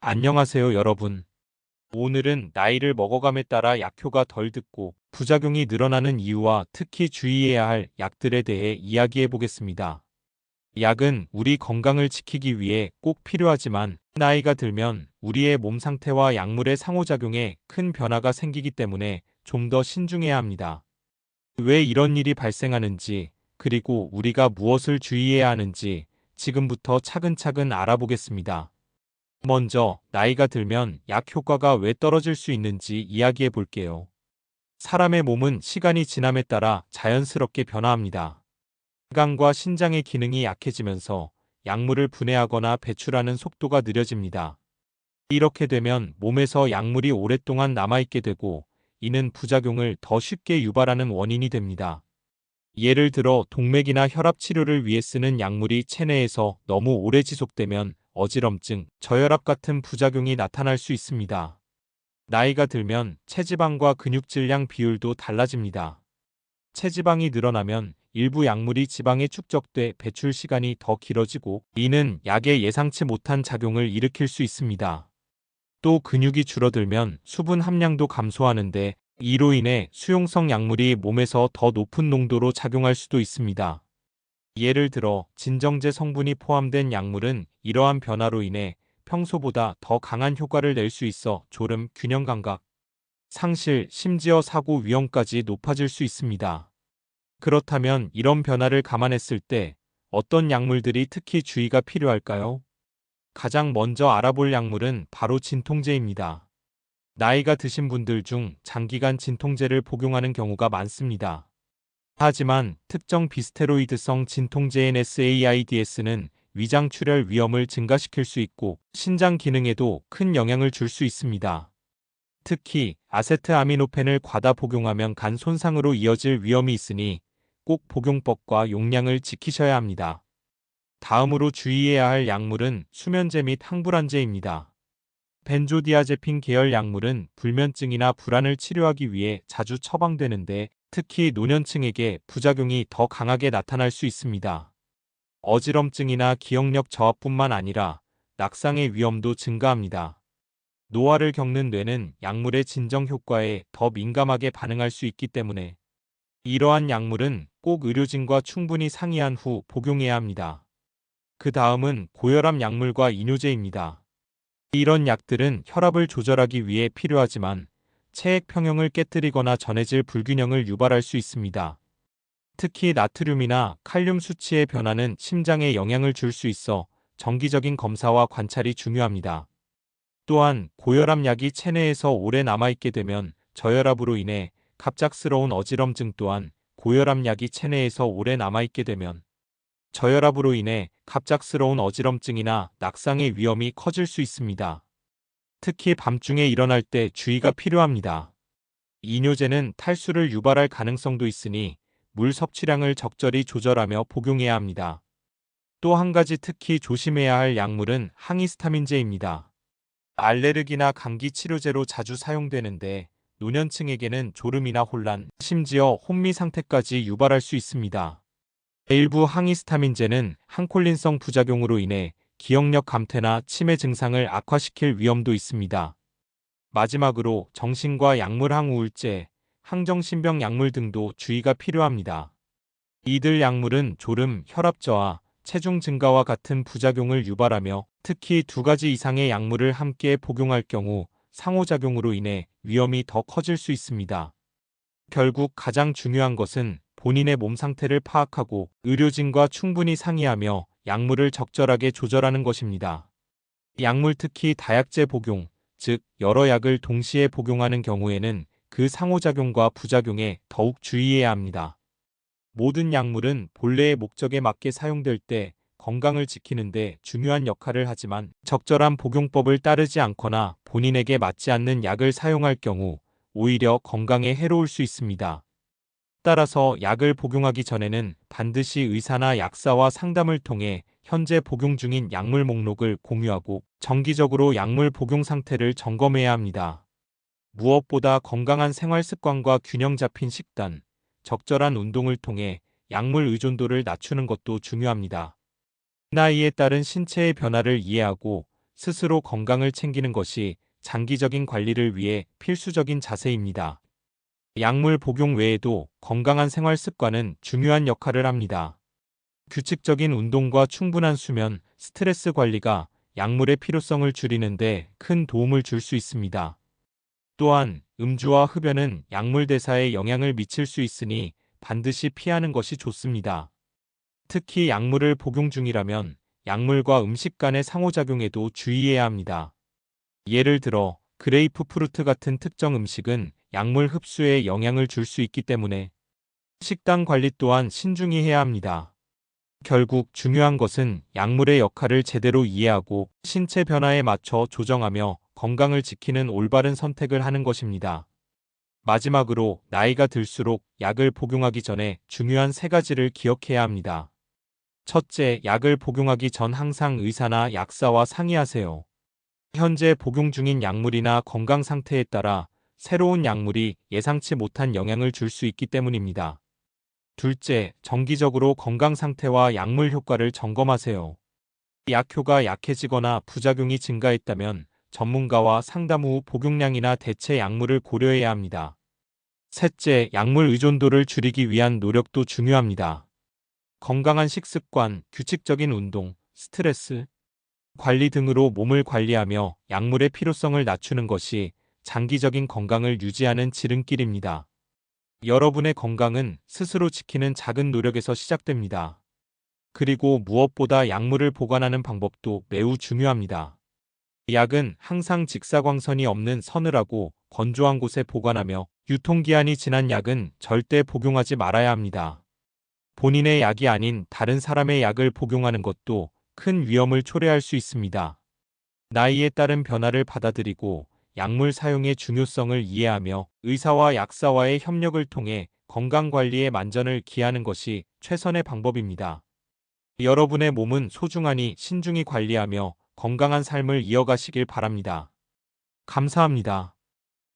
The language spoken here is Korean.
안녕하세요, 여러분. 오늘은 나이를 먹어감에 따라 약효가 덜 듣고 부작용이 늘어나는 이유와 특히 주의해야 할 약들에 대해 이야기해 보겠습니다. 약은 우리 건강을 지키기 위해 꼭 필요하지만 나이가 들면 우리의 몸 상태와 약물의 상호작용에 큰 변화가 생기기 때문에 좀 더 신중해야 합니다. 왜 이런 일이 발생하는지, 그리고 우리가 무엇을 주의해야 하는지 지금부터 차근차근 알아보겠습니다. 먼저 나이가 들면 약 효과가 왜 떨어질 수 있는지 이야기해 볼게요. 사람의 몸은 시간이 지남에 따라 자연스럽게 변화합니다. 肝과 신장의 기능이 약해지면서 약물을 분해하거나 배출하는 속도가 느려집니다. 이렇게 되면 몸에서 약물이 오랫동안 남아있게 되고 이는 부작용을 더 쉽게 유발하는 원인이 됩니다. 예를 들어 동맥이나 혈압 치료를 위해 쓰는 약물이 체내에서 너무 오래 지속되면 어지럼증, 저혈압 같은 부작용이 나타날 수 있습니다. 나이가 들면 체지방과 근육질량 비율도 달라집니다. 체지방이 늘어나면 일부 약물이 지방에 축적돼 배출 시간이 더 길어지고 이는 약의 예상치 못한 작용을 일으킬 수 있습니다. 또 근육이 줄어들면 수분 함량도 감소하는데 이로 인해 수용성 약물이 몸에서 더 높은 농도로 작용할 수도 있습니다. 예를 들어 진정제 성분이 포함된 약물은 이러한 변화로 인해 평소보다 더 강한 효과를 낼 수 있어 졸음, 균형 감각, 상실, 심지어 사고 위험까지 높아질 수 있습니다. 그렇다면 이런 변화를 감안했을 때 어떤 약물들이 특히 주의가 필요할까요? 가장 먼저 알아볼 약물은 바로 진통제입니다. 나이가 드신 분들 중 장기간 진통제를 복용하는 경우가 많습니다. 하지만 특정 비스테로이드성 진통제인 SAIDS는 위장 출혈 위험을 증가시킬 수 있고 신장 기능에도 큰 영향을 줄 수 있습니다. 특히 아세트아미노펜을 과다 복용하면 간 손상으로 이어질 위험이 있으니 꼭 복용법과 용량을 지키셔야 합니다. 다음으로 주의해야 할 약물은 수면제 및 항불안제입니다. 벤조디아제핀 계열 약물은 불면증이나 불안을 치료하기 위해 자주 처방되는데 특히 노년층에게 부작용이 더 강하게 나타날 수 있습니다. 어지럼증이나 기억력 저하뿐만 아니라 낙상의 위험도 증가합니다. 노화를 겪는 뇌는 약물의 진정 효과에 더 민감하게 반응할 수 있기 때문에 이러한 약물은 꼭 의료진과 충분히 상의한 후 복용해야 합니다. 그 다음은 고혈압 약물과 이뇨제입니다. 이런 약들은 혈압을 조절하기 위해 필요하지만 체액 평형을 깨뜨리거나 전해질 불균형을 유발할 수 있습니다. 특히 나트륨이나 칼륨 수치의 변화는 심장에 영향을 줄 수 있어 정기적인 검사와 관찰이 중요합니다. 또한 고혈압 약이 체내에서 오래 남아있게 되면 저혈압으로 인해 갑작스러운 어지럼증 또한 고혈압 약이 체내에서 오래 남아있게 되면 저혈압으로 인해 갑작스러운 어지럼증이나 낙상의 위험이 커질 수 있습니다. 특히 밤중에 일어날 때 주의가 필요합니다. 이뇨제는 탈수를 유발할 가능성도 있으니 물 섭취량을 적절히 조절하며 복용해야 합니다. 또 한 가지 특히 조심해야 할 약물은 항히스타민제입니다. 알레르기나 감기 치료제로 자주 사용되는데 노년층에게는 졸음이나 혼란, 심지어 혼미 상태까지 유발할 수 있습니다. 일부 항히스타민제는 항콜린성 부작용으로 인해 기억력 감퇴나 치매 증상을 악화시킬 위험도 있습니다. 마지막으로 정신과 약물 항우울제, 항정신병 약물 등도 주의가 필요합니다. 이들 약물은 졸음, 혈압 저하, 체중 증가와 같은 부작용을 유발하며 특히 두 가지 이상의 약물을 함께 복용할 경우 상호작용으로 인해 위험이 더 커질 수 있습니다. 결국 가장 중요한 것은 본인의 몸 상태를 파악하고 의료진과 충분히 상의하며 약물을 적절하게 조절하는 것입니다. 약물 특히 다약제 복용, 즉 여러 약을 동시에 복용하는 경우에는 그 상호작용과 부작용에 더욱 주의해야 합니다. 모든 약물은 본래의 목적에 맞게 사용될 때 건강을 지키는 데 중요한 역할을 하지만 적절한 복용법을 따르지 않거나 본인에게 맞지 않는 약을 사용할 경우 오히려 건강에 해로울 수 있습니다. 따라서 약을 복용하기 전에는 반드시 의사나 약사와 상담을 통해 현재 복용 중인 약물 목록을 공유하고 정기적으로 약물 복용 상태를 점검해야 합니다. 무엇보다 건강한 생활 습관과 균형 잡힌 식단, 적절한 운동을 통해 약물 의존도를 낮추는 것도 중요합니다. 나이에 따른 신체의 변화를 이해하고 스스로 건강을 챙기는 것이 장기적인 관리를 위해 필수적인 자세입니다. 약물 복용 외에도 건강한 생활 습관은 중요한 역할을 합니다. 규칙적인 운동과 충분한 수면, 스트레스 관리가 약물의 필요성을 줄이는데 큰 도움을 줄 수 있습니다. 또한 음주와 흡연은 약물 대사에 영향을 미칠 수 있으니 반드시 피하는 것이 좋습니다. 특히 약물을 복용 중이라면 약물과 음식 간의 상호작용에도 주의해야 합니다. 예를 들어 그레이프 프루트 같은 특정 음식은 약물 흡수에 영향을 줄 수 있기 때문에 식단 관리 또한 신중히 해야 합니다. 결국 중요한 것은 약물의 역할을 제대로 이해하고 신체 변화에 맞춰 조정하며 건강을 지키는 올바른 선택을 하는 것입니다. 마지막으로 나이가 들수록 약을 복용하기 전에 중요한 세 가지를 기억해야 합니다. 첫째, 약을 복용하기 전 항상 의사나 약사와 상의하세요. 현재 복용 중인 약물이나 건강 상태에 따라 새로운 약물이 예상치 못한 영향을 줄 수 있기 때문입니다. 둘째, 정기적으로 건강 상태와 약물 효과를 점검하세요. 약효가 약해지거나 부작용이 증가했다면 전문가와 상담 후 복용량이나 대체 약물을 고려해야 합니다. 셋째, 약물 의존도를 줄이기 위한 노력도 중요합니다. 건강한 식습관, 규칙적인 운동, 스트레스 관리 등으로 몸을 관리하며 약물의 필요성을 낮추는 것이 장기적인 건강을 유지하는 지름길입니다. 여러분의 건강은 스스로 지키는 작은 노력에서 시작됩니다. 그리고 무엇보다 약물을 보관하는 방법도 매우 중요합니다. 약은 항상 직사광선이 없는 서늘하고 건조한 곳에 보관하며 유통기한이 지난 약은 절대 복용하지 말아야 합니다. 본인의 약이 아닌 다른 사람의 약을 복용하는 것도 큰 위험을 초래할 수 있습니다. 나이에 따른 변화를 받아들이고 약물 사용의 중요성을 이해하며 의사와 약사와의 협력을 통해 건강관리에 만전을 기하는 것이 최선의 방법입니다. 여러분의 몸은 소중하니 신중히 관리하며 건강한 삶을 이어가시길 바랍니다. 감사합니다.